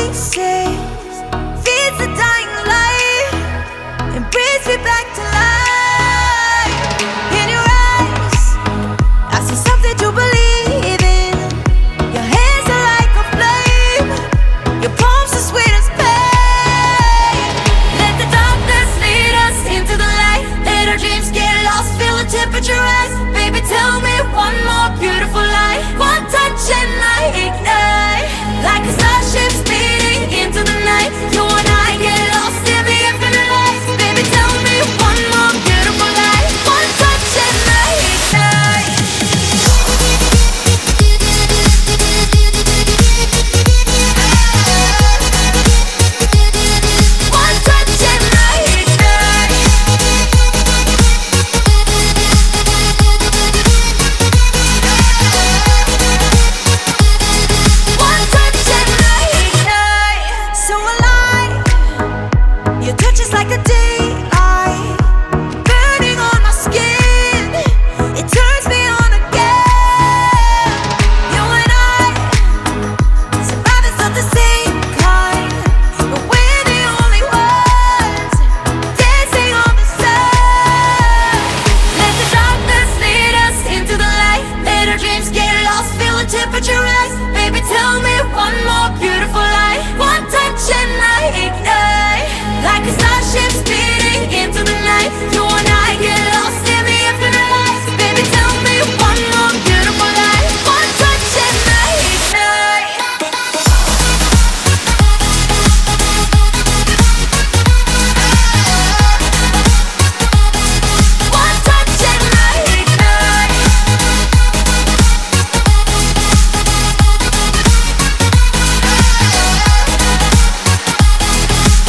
kisses feeds the dying light and brings me back to life. In your eyes, I see something to believe in. Your hands are like a flame, your palms are sweet as pain. Let the darkness lead us into the light. Let our dreams get lost, feel the temperature rise. Baby, tell me one more beautiful lie. One touch and I ignite, like a starship speeding into the night. You and I get lost in the infinite light. Baby, tell me one more beautiful lie. One touch and I ignite. One touch and I ignite. One touch and I ignite. So alive, your touch is like a daylight, burning on my skin. It turns me on again. You and I, survivors of the same kind, but we're the only ones dancing on the sun. Let the darkness lead us into the light. Let our dreams get lost, feel the temperature rise. Baby, tell me one more beautiful lie. One touch and I ignite, like a starship speeding into the night. You and I get lost in the infinite light. Baby, tell me one more beautiful lie. One touch and I ignite. One touch and I ignite.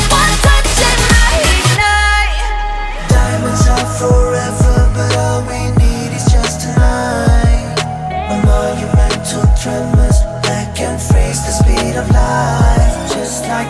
One touch and I ignite. Diamonds are forever, but all we need is just tonight. A monumental tremors that can freeze the speed of light. Just like